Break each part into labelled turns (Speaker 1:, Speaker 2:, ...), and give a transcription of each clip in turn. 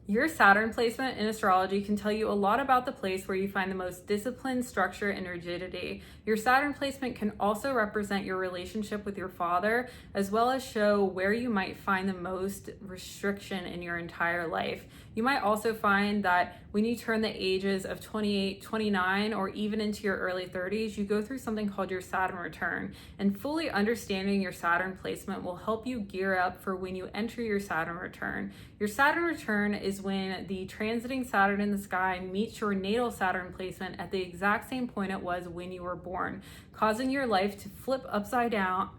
Speaker 1: Your Saturn placement in astrology can tell you a lot about the place where you find the most discipline, structure, and rigidity. Your Saturn placement can also represent your relationship with your father, as well as show where you might find the most restriction in your entire life. You might also find that when you turn the ages of 28, 29, or even into your early 30s, you go through something called your Saturn return. And fully understanding your Saturn placement will help you gear up for when you enter your Saturn return. Your Saturn return is when the transiting Saturn in the sky meets your natal Saturn placement at the exact same point it was when you were born, causing your life to flip upside down,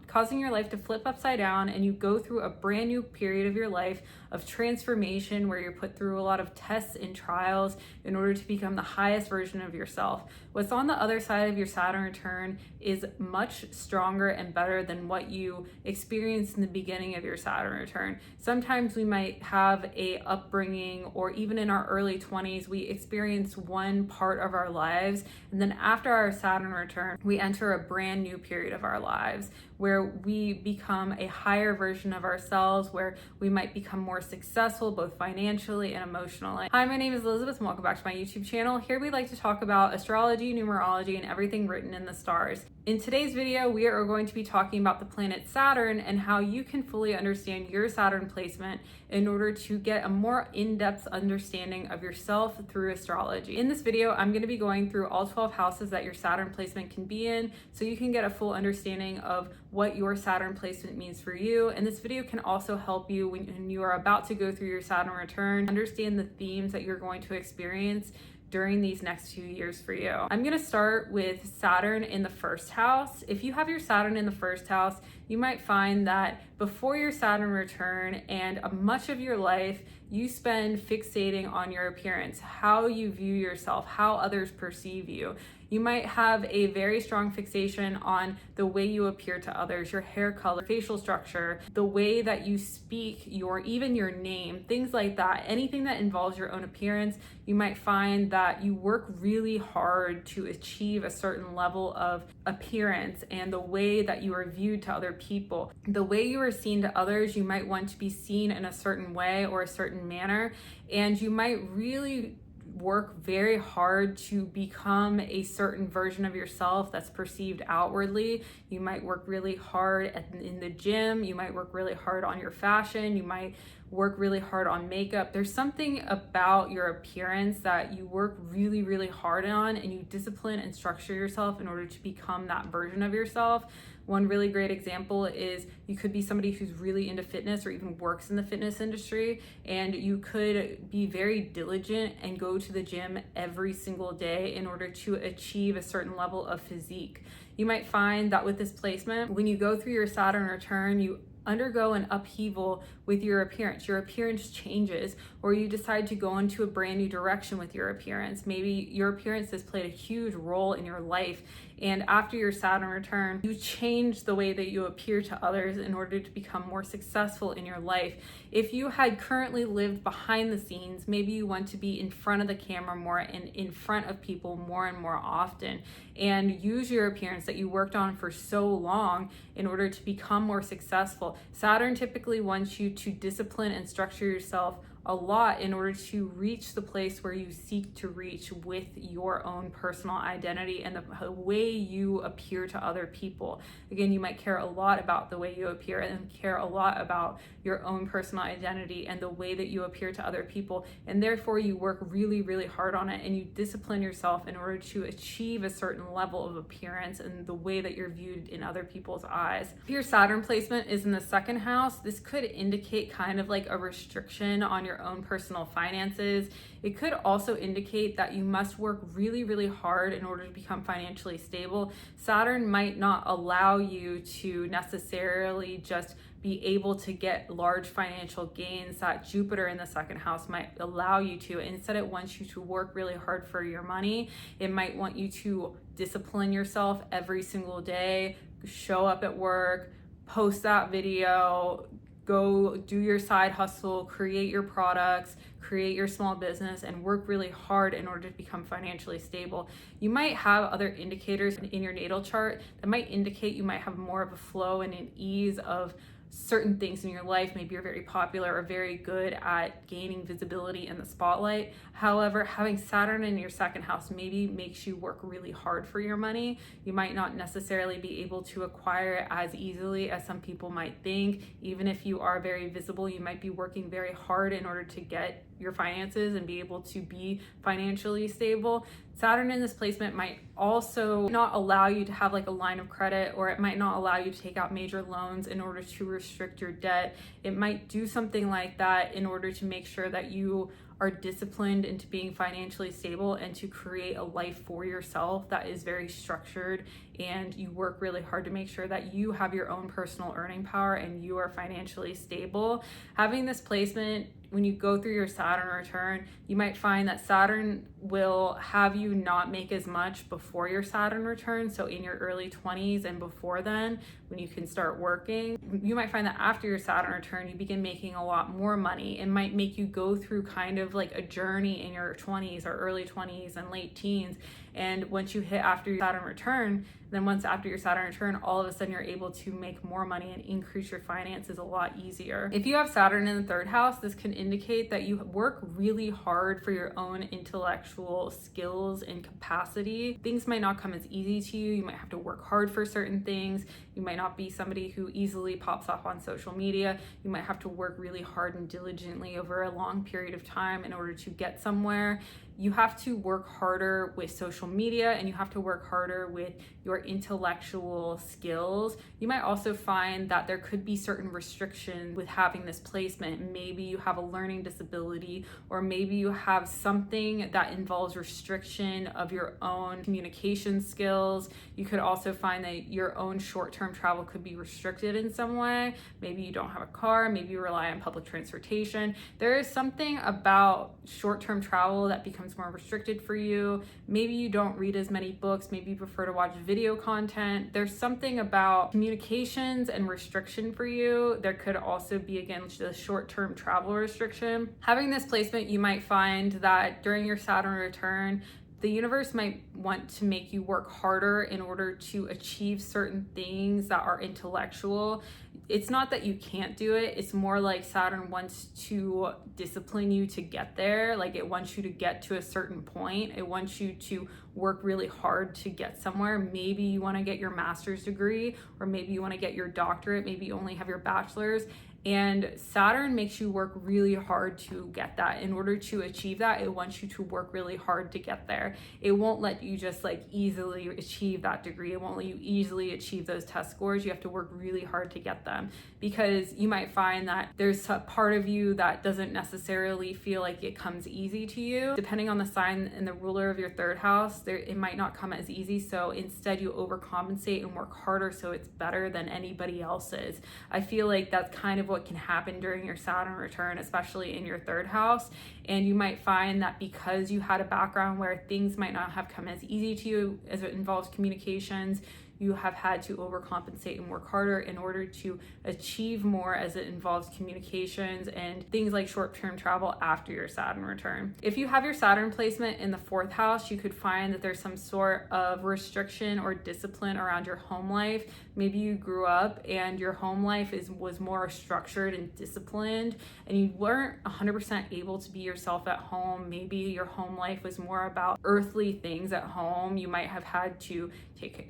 Speaker 1: and you go through a brand new period of your life of transformation where you're put through a lot of tests and trials in order to become the highest version of yourself. What's on the other side of your Saturn return is much stronger and better than what you experienced in the beginning of your Saturn return. Sometimes we might have a upbringing, or even in our early 20s, we experience one part of our lives, and then after our Saturn return, we enter a brand new period of our lives where we become a higher version of ourselves, where we might become more successful both financially and emotionally. Hi, my name is Elizabeth and welcome back to my YouTube channel. Here we like to talk about astrology, numerology, and everything written in the stars. In today's video, we are going to be talking about the planet Saturn and how you can fully understand your Saturn placement in order to get a more in-depth understanding of yourself through astrology. In this video, I'm going to be going through all 12 houses that your Saturn placement can be in, so you can get a full understanding of what your Saturn placement means for you. And this video can also help you when you are about to go through your Saturn return, understand the themes that you're going to experience during these next few years for you. I'm gonna start with Saturn in the first house. If you have your Saturn in the first house, you might find that before your Saturn return and much of your life, you spend fixating on your appearance, how you view yourself, how others perceive you. You might have a very strong fixation on the way you appear to others, your hair color, facial structure, the way that you speak, even your name, things like that. Anything that involves your own appearance, you might find that you work really hard to achieve a certain level of appearance, and the way that you are viewed to other people, the way you are seen to others, you might want to be seen in a certain way or a certain manner, and you might really work very hard to become a certain version of yourself that's perceived outwardly. You might work really hard in the gym, you might work really hard on your fashion, you might work really hard on makeup. There's something about your appearance that you work really, really hard on, and you discipline and structure yourself in order to become that version of yourself. One really great example is you could be somebody who's really into fitness or even works in the fitness industry, and you could be very diligent and go to the gym every single day in order to achieve a certain level of physique. You might find that with this placement, when you go through your Saturn return, you undergo an upheaval with your appearance. Your appearance changes, or you decide to go into a brand new direction with your appearance. Maybe your appearance has played a huge role in your life, and after your Saturn return, you change the way that you appear to others in order to become more successful in your life. If you had currently lived behind the scenes, maybe you want to be in front of the camera more and in front of people more and more often, and use your appearance that you worked on for so long in order to become more successful. Saturn typically wants you to discipline and structure yourself a lot in order to reach the place where you seek to reach with your own personal identity and the way you appear to other people. Again, you might care a lot about the way you appear and care a lot about your own personal identity and the way that you appear to other people, and therefore you work really, really hard on it, and you discipline yourself in order to achieve a certain level of appearance and the way that you're viewed in other people's eyes. If your Saturn placement is in the second house, this could indicate kind of like a restriction on your own personal finances. It could also indicate that you must work really, really hard in order to become financially stable. Saturn might not allow you to necessarily just be able to get large financial gains that Jupiter in the second house might allow you to. Instead, it wants you to work really hard for your money. It might want you to discipline yourself every single day, show up at work, post that video, go do your side hustle, create your products, create your small business, and work really hard in order to become financially stable. You might have other indicators in your natal chart that might indicate you might have more of a flow and an ease of certain things in your life. Maybe you're very popular or very good at gaining visibility in the spotlight. However, having Saturn in your second house maybe makes you work really hard for your money. You might not necessarily be able to acquire it as easily as some people might think. Even if you are very visible, you might be working very hard in order to get your finances and be able to be financially stable. Saturn in this placement might also not allow you to have like a line of credit, or it might not allow you to take out major loans in order to restrict your debt. It might do something like that in order to make sure that you are disciplined into being financially stable and to create a life for yourself that is very structured, and you work really hard to make sure that you have your own personal earning power and you are financially stable. Having this placement, when you go through your Saturn return, you might find that Saturn will have you not make as much before your Saturn return. So in your early 20s and before then, when you can start working, you might find that after your Saturn return, you begin making a lot more money. It might make you go through kind of like a journey in your 20s or early 20s and late teens. And once you hit after your Saturn return, then once after your Saturn return, all of a sudden you're able to make more money and increase your finances a lot easier. If you have Saturn in the third house, this can indicate that you work really hard for your own intellectual skills and capacity. Things might not come as easy to you. You might have to work hard for certain things. You might not be somebody who easily pops off on social media. You might have to work really hard and diligently over a long period of time in order to get somewhere. You have to work harder with social media, and you have to work harder with your intellectual skills. You might also find that there could be certain restrictions with having this placement. Maybe you have a learning disability, or maybe you have something that involves restriction of your own communication skills. You could also find that your own short-term travel could be restricted in some way. Maybe you don't have a car, maybe you rely on public transportation. There is something about short-term travel that becomes more restricted for you. Maybe you don't read as many books, maybe you prefer to watch video content. There's something about communications and restriction for you. There could also be, again, the short-term travel restriction. Having this placement, you might find that during your Saturn return, the universe might want to make you work harder in order to achieve certain things that are intellectual. It's not that you can't do it. It's more like Saturn wants to discipline you to get there. Like, it wants you to get to a certain point. It wants you to work really hard to get somewhere. Maybe you want to get your master's degree, or maybe you want to get your doctorate. Maybe you only have your bachelor's. And Saturn makes you work really hard to get that. In order to achieve that, it wants you to work really hard to get there. It won't let you just like easily achieve that degree. It won't let you easily achieve those test scores. You have to work really hard to get them, because you might find that there's a part of you that doesn't necessarily feel like it comes easy to you. Depending on the sign and the ruler of your third house, it might not come as easy. So instead you overcompensate and work harder so it's better than anybody else's. I feel like that's kind of what can happen during your Saturn return, especially in your third house. And you might find that because you had a background where things might not have come as easy to you as it involves communications, you have had to overcompensate and work harder in order to achieve more as it involves communications and things like short-term travel after your Saturn return. If you have your Saturn placement in the fourth house, you could find that there's some sort of restriction or discipline around your home life. Maybe you grew up and your home life was more structured and disciplined, and you weren't 100% able to be yourself at home. Maybe your home life was more about earthly things at home. You might have had to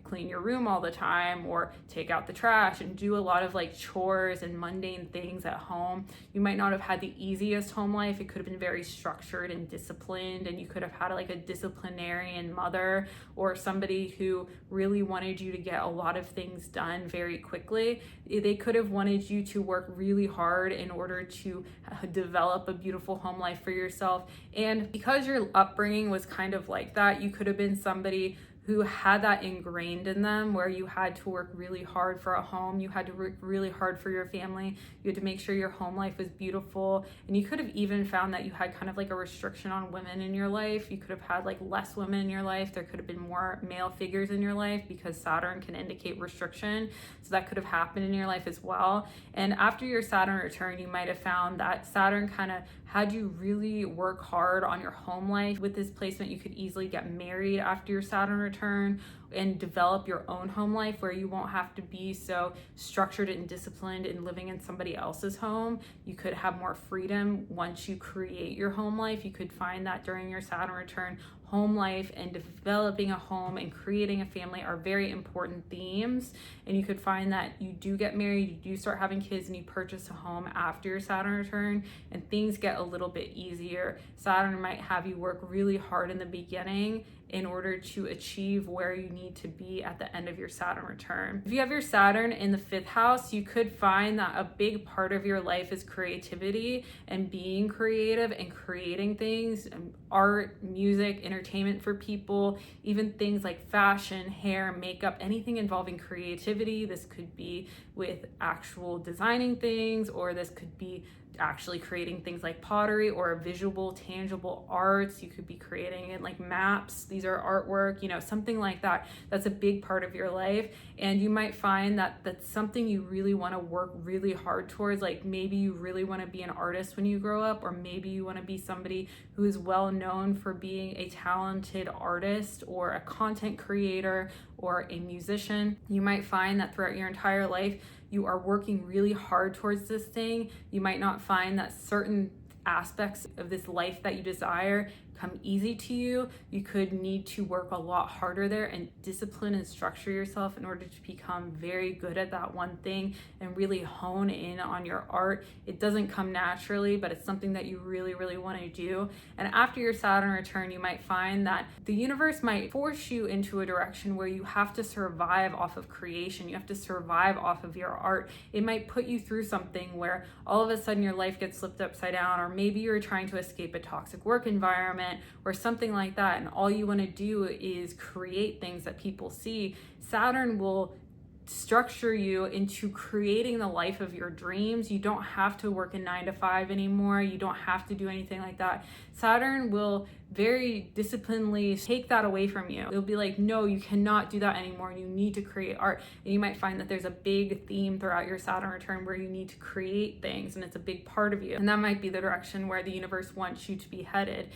Speaker 1: clean your room all the time, or take out the trash and do a lot of like chores and mundane things at home. You might not have had the easiest home life. It could have been very structured and disciplined, and you could have had like a disciplinarian mother, or somebody who really wanted you to get a lot of things done very quickly. They could have wanted you to work really hard in order to develop a beautiful home life for yourself. And because your upbringing was kind of like that, you could have been somebody who had that ingrained in them, where you had to work really hard for a home, you had to work really hard for your family, you had to make sure your home life was beautiful. And you could have even found that you had kind of like a restriction on women in your life. You could have had like less women in your life. There could have been more male figures in your life, because Saturn can indicate restriction. So that could have happened in your life as well. And after your Saturn return, you might have found that Saturn kind of had you really work hard on your home life. With this placement, you could easily get married after your Saturn return, and develop your own home life where you won't have to be so structured and disciplined in living in somebody else's home. You could have more freedom once you create your home life. You could find that during your Saturn return, home life and developing a home and creating a family are very important themes. And you could find that you do get married, you do start having kids, and you purchase a home after your Saturn return, and things get a little bit easier. Saturn might have you work really hard in the beginning in order to achieve where you need to be at the end of your Saturn return. If you have your Saturn in the 5th house, you could find that a big part of your life is creativity and being creative and creating things, art, music, entertainment for people, even things like fashion, hair, makeup, anything involving creativity. This could be with actual designing things, or this could be actually creating things like pottery or visual, tangible arts. You could be creating it like maps. These are artwork, something like that. That's a big part of your life. And you might find that that's something you really want to work really hard towards. Like maybe you really want to be an artist when you grow up, or maybe you want to be somebody who is well known for being a talented artist or a content creator or a musician. You might find that throughout your entire life, you are working really hard towards this thing. You might not find that certain aspects of this life that you desire come easy to you. You could need to work a lot harder there and discipline and structure yourself in order to become very good at that one thing and really hone in on your art. It doesn't come naturally, but it's something that you really, really want to do. And after your Saturn return, you might find that the universe might force you into a direction where you have to survive off of creation. You have to survive off of your art. It might put you through something where all of a sudden your life gets flipped upside down, or maybe you're trying to escape a toxic work environment or something like that, and all you want to do is create things that people see. Saturn will structure you into creating the life of your dreams. You don't have to work a 9 to 5 anymore. You don't have to do anything like that. Saturn will very disciplinedly take that away from you. It'll be like, no, you cannot do that anymore. You need to create art. And you might find that there's a big theme throughout your Saturn return where you need to create things, and it's a big part of you. And that might be the direction where the universe wants you to be headed.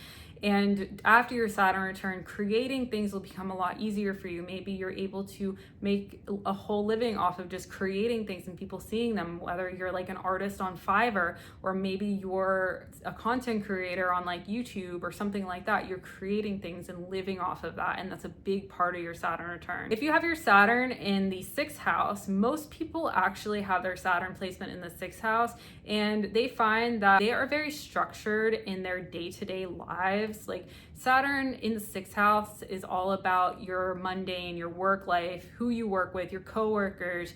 Speaker 1: And after your Saturn return, creating things will become a lot easier for you. Maybe you're able to make a whole living off of just creating things and people seeing them, whether you're like an artist on Fiverr, or maybe you're a content creator on like YouTube or something like that. You're creating things and living off of that. And that's a big part of your Saturn return. If you have your Saturn in the 6th house, most people actually have their Saturn placement in the 6th house, and they find that they are very structured in their day-to-day lives. Like Saturn in the 6th house is all about your mundane, your work life, who you work with, your coworkers,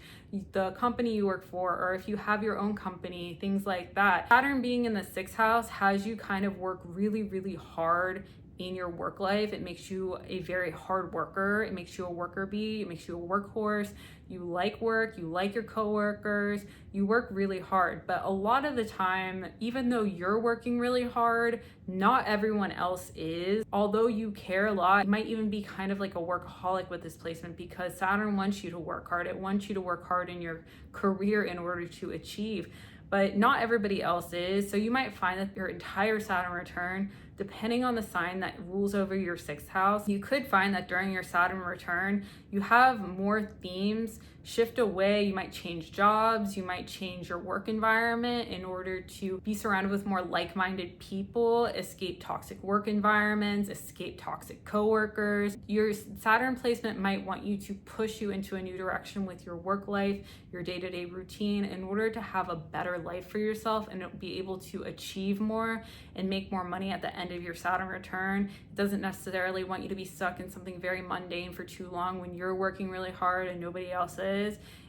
Speaker 1: the company you work for, or if you have your own company, things like that. Saturn being in the 6th house has you kind of work really, really hard in your work life. It makes you a very hard worker. It makes you a worker bee. It makes you a workhorse. You like work. You like your coworkers. You work really hard. But a lot of the time, even though you're working really hard, not everyone else is. Although you care a lot, you might even be kind of like a workaholic with this placement, because Saturn wants you to work hard. It wants you to work hard in your career in order to achieve. But not everybody else is. So you might find that your entire Saturn return, depending on the sign that rules over your 6th house, you could find that during your Saturn return, you have more themes shift away. You might change jobs, you might change your work environment in order to be surrounded with more like-minded people, escape toxic work environments, escape toxic coworkers. Your Saturn placement might want you to push you into a new direction with your work life, your day-to-day routine, in order to have a better life for yourself and be able to achieve more and make more money at the end of your Saturn return. It doesn't necessarily want you to be stuck in something very mundane for too long when you're working really hard and nobody else is.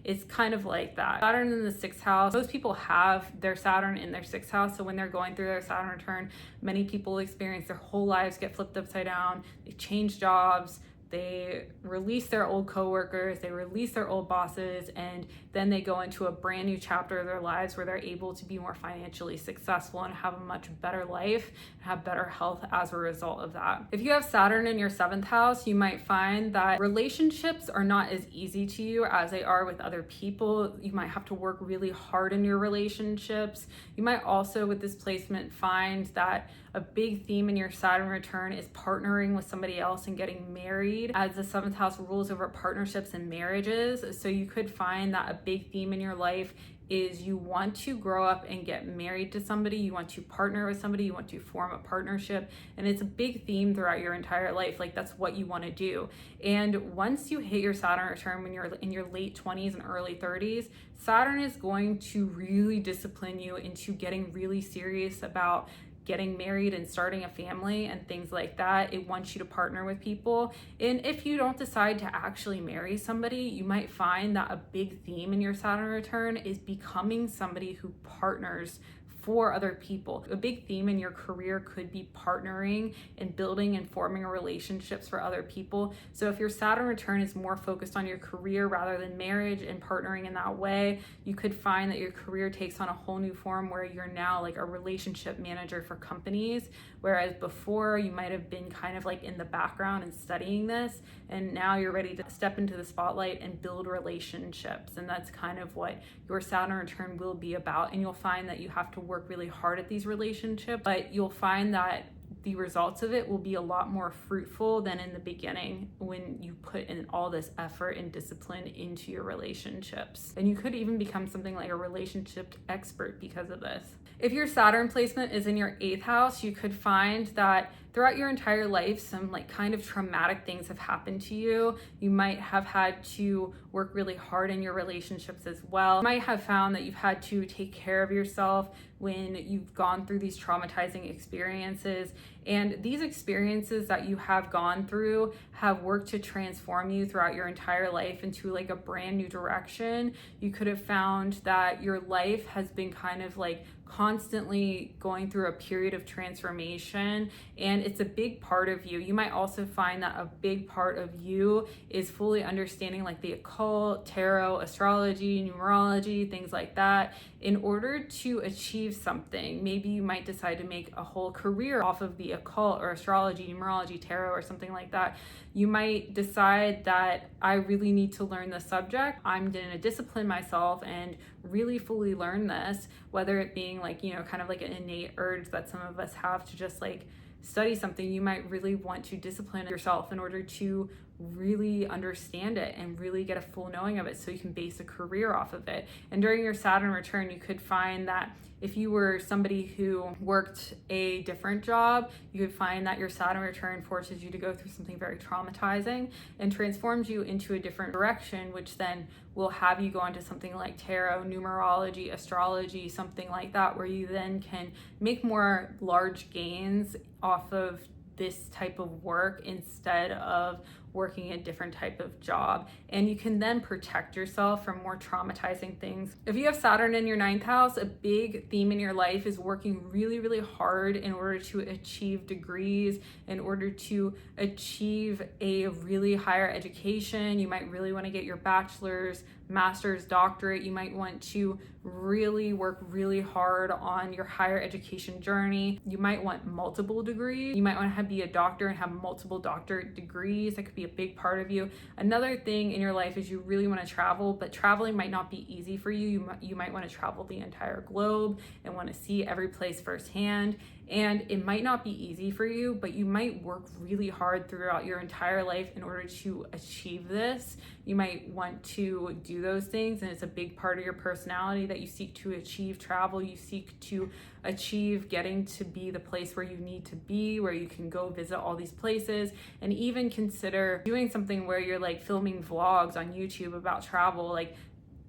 Speaker 1: It's kind of like that. Saturn in the 6th house, most people have their Saturn in their 6th house. So when they're going through their Saturn return, many people experience their whole lives get flipped upside down. They change jobs. They release their old coworkers, they release their old bosses, and then they go into a brand new chapter of their lives where they're able to be more financially successful and have a much better life and have better health as a result of that. If you have Saturn in your 7th house, you might find that relationships are not as easy to you as they are with other people. You might have to work really hard in your relationships. You might also, with this placement, find that A big theme in your Saturn return is partnering with somebody else and getting married, as the 7th house rules over partnerships and marriages. So you could find that a big theme in your life is you want to grow up and get married to somebody, you want to partner with somebody, you want to form a partnership, and it's a big theme throughout your entire life. Like, that's what you want to do. And once you hit your Saturn return when you're in your late 20s and early 30s, Saturn is going to really discipline you into getting really serious about getting married and starting a family and things like that. It wants you to partner with people. And if you don't decide to actually marry somebody, you might find that a big theme in your Saturn return is becoming somebody who partners for other people. A big theme in your career could be partnering and building and forming relationships for other people. So if your Saturn return is more focused on your career rather than marriage and partnering in that way, you could find that your career takes on a whole new form where you're now like a relationship manager for companies, whereas before you might have been kind of like in the background and studying this, and now you're ready to step into the spotlight and build relationships. And that's kind of what your Saturn return will be about. And you'll find that you have to work really hard at these relationships, but you'll find that the results of it will be a lot more fruitful than in the beginning when you put in all this effort and discipline into your relationships. And you could even become something like a relationship expert because of this. If your Saturn placement is in your 8th house, you could find that throughout your entire life, some like kind of traumatic things have happened to you. You might have had to work really hard in your relationships as well. You might have found that you've had to take care of yourself when you've gone through these traumatizing experiences. And these experiences that you have gone through have worked to transform you throughout your entire life into like a brand new direction. You could have found that your life has been kind of like constantly going through a period of transformation, and it's a big part of you. You might also find that a big part of you is fully understanding like the occult, tarot, astrology, numerology, things like that, in order to achieve something. Maybe you might decide to make a whole career off of the occult or astrology, numerology, tarot, or something like that. You might decide that I really need to learn the subject. I'm going to discipline myself and really fully learn this, whether it being like, you know, kind of like an innate urge that some of us have to just like study something. You might really want to discipline yourself in order to really understand it and really get a full knowing of it so you can base a career off of it. And during your Saturn return, you could find that if you were somebody who worked a different job, you could find that your Saturn return forces you to go through something very traumatizing and transforms you into a different direction, which then will have you go into something like tarot, numerology, astrology, something like that, where you then can make more large gains off of this type of work instead of working a different type of job. And you can then protect yourself from more traumatizing things. If you have Saturn in your 9th house, a big theme in your life is working really, really hard in order to achieve degrees, in order to achieve a really higher education. You might really want to get your bachelor's, master's, doctorate. You might want to really work really hard on your higher education journey. You might want multiple degrees. You might want to be a doctor and have multiple doctorate degrees. That could be a big part of you. Another thing in your life is you really want to travel, but traveling might not be easy for you. You might want to travel the entire globe and want to see every place firsthand. And it might not be easy for you, but you might work really hard throughout your entire life in order to achieve this. You might want to do those things, and it's a big part of your personality that you seek to achieve travel. You seek to achieve getting to be the place where you need to be, where you can go visit all these places, and even consider doing something where you're like filming vlogs on YouTube about travel. Like,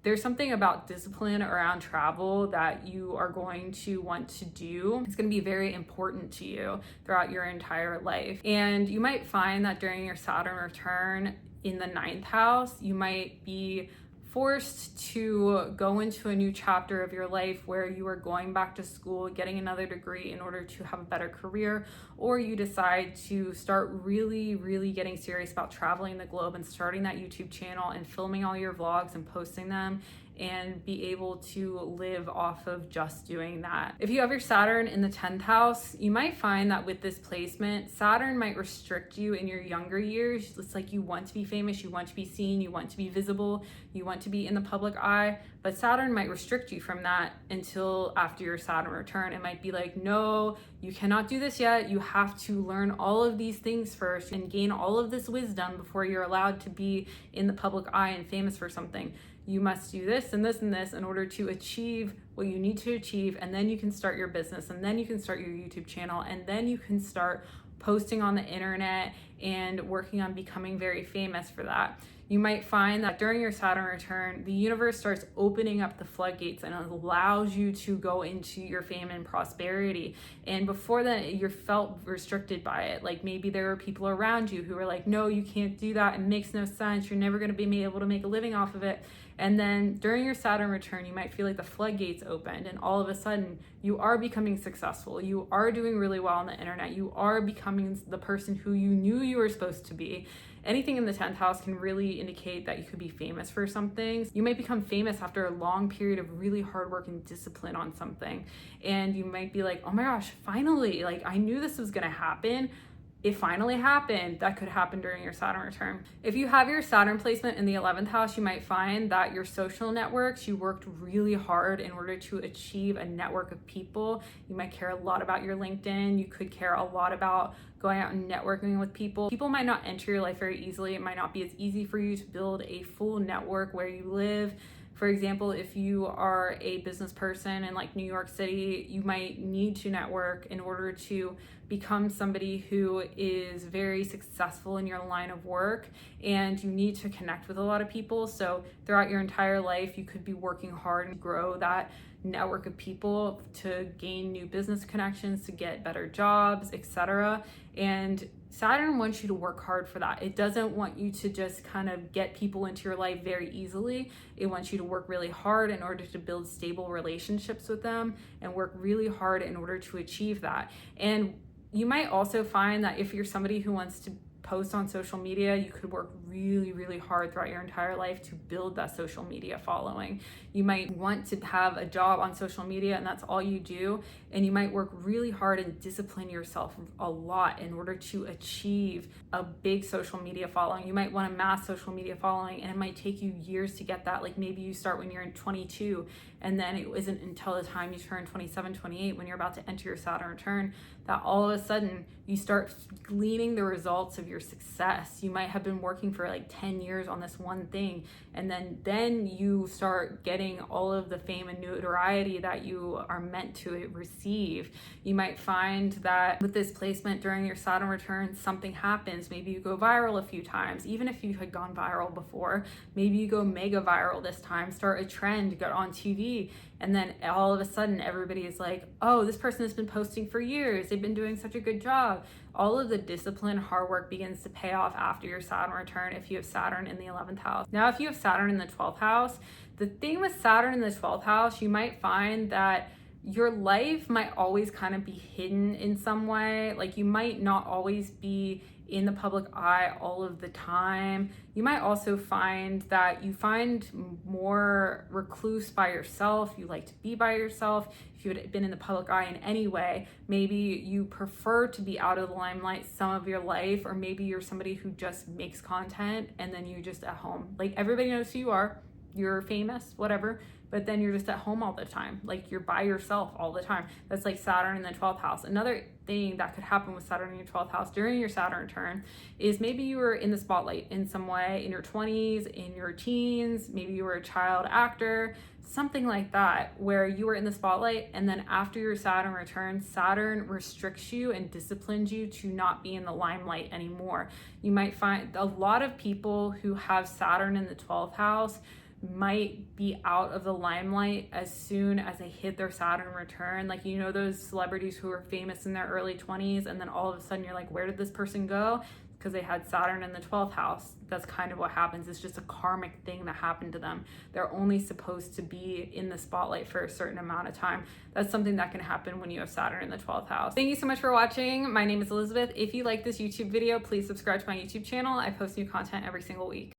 Speaker 1: there's something about discipline around travel that you are going to want to do. It's going to be very important to you throughout your entire life. And you might find that during your Saturn return in the 9th house, you might be forced to go into a new chapter of your life where you are going back to school, getting another degree in order to have a better career, or you decide to start really, really getting serious about traveling the globe and starting that YouTube channel and filming all your vlogs and posting them and be able to live off of just doing that. If you have your Saturn in the 10th house, you might find that with this placement, Saturn might restrict you in your younger years. It's like you want to be famous, you want to be seen, you want to be visible, you want to be in the public eye, but Saturn might restrict you from that until after your Saturn return. It might be like, no, you cannot do this yet. You have to learn all of these things first and gain all of this wisdom before you're allowed to be in the public eye and famous for something. You must do this and this and this in order to achieve what you need to achieve, and then you can start your business, and then you can start your YouTube channel, and then you can start posting on the internet and working on becoming very famous for that. You might find that during your Saturn return, the universe starts opening up the floodgates and it allows you to go into your fame and prosperity. And before that, you felt restricted by it. Like maybe there were people around you who were like, no, you can't do that. It makes no sense. You're never going to be able to make a living off of it. And then during your Saturn return, you might feel like the floodgates opened and all of a sudden you are becoming successful. You are doing really well on the internet. You are becoming the person who you knew you were supposed to be. Anything in the 10th house can really indicate that you could be famous for something. You might become famous after a long period of really hard work and discipline on something. And you might be like, oh my gosh, finally, like I knew this was gonna happen. It finally happened. That could happen during your Saturn return. If you have your Saturn placement in the 11th house, you might find that your social networks, you worked really hard in order to achieve a network of people. You might care a lot about your LinkedIn. You could care a lot about going out and networking with people. People might not enter your life very easily. It might not be as easy for you to build a full network where you live. For example, if you are a business person in like New York City, you might need to network in order to become somebody who is very successful in your line of work, and you need to connect with a lot of people. So throughout your entire life, you could be working hard and grow that network of people to gain new business connections, to get better jobs, etc. And Saturn wants you to work hard for that. It doesn't want you to just kind of get people into your life very easily. It wants you to work really hard in order to build stable relationships with them and work really hard in order to achieve that. And you might also find that if you're somebody who wants to post on social media, you could work really, really hard throughout your entire life to build that social media following. You might want to have a job on social media and that's all you do. And you might work really hard and discipline yourself a lot in order to achieve a big social media following. You might want a mass social media following and it might take you years to get that. Like maybe you start when you're in 22 and then it isn't until the time you turn 27, 28 when you're about to enter your Saturn return that all of a sudden you start gleaning the results of your success. You might have been working for like 10 years on this one thing, and then you start getting all of the fame and notoriety that you are meant to receive. You might find that with this placement during your Saturn return, something happens. Maybe you go viral a few times. Even if you had gone viral before, maybe you go mega viral this time, start a trend, get on TV, and then all of a sudden everybody is like, oh, this person has been posting for years. They've been doing such a good job. All of the discipline, hard work begins to pay off after your Saturn return if you have Saturn in the 11th house. Now, if you have Saturn in the 12th house, the thing with Saturn in the 12th house, you might find that your life might always kind of be hidden in some way. Like you might not always be in the public eye all of the time. You might also find that you find more recluse by yourself. You like to be by yourself. If you had been in the public eye in any way, maybe you prefer to be out of the limelight some of your life, or maybe you're somebody who just makes content and then you're just at home. Like everybody knows who you are. You're famous, whatever, but then you're just at home all the time. Like you're by yourself all the time. That's like Saturn in the 12th house. Another thing that could happen with Saturn in your 12th house during your Saturn return is maybe you were in the spotlight in some way in your 20s, in your teens, maybe you were a child actor, something like that, where you were in the spotlight, and then after your Saturn return, Saturn restricts you and disciplines you to not be in the limelight anymore. You might find a lot of people who have Saturn in the 12th house might be out of the limelight as soon as they hit their Saturn return. Like, you know, those celebrities who are famous in their early 20s and then all of a sudden you're like, where did this person go? Because they had Saturn in the 12th house. That's kind of what happens. It's just a karmic thing that happened to them. They're only supposed to be in the spotlight for a certain amount of time. That's something that can happen when you have Saturn in the 12th house. Thank you so much for watching. My name is Elizabeth. If you like this YouTube video, please subscribe to my YouTube channel. I post new content every single week.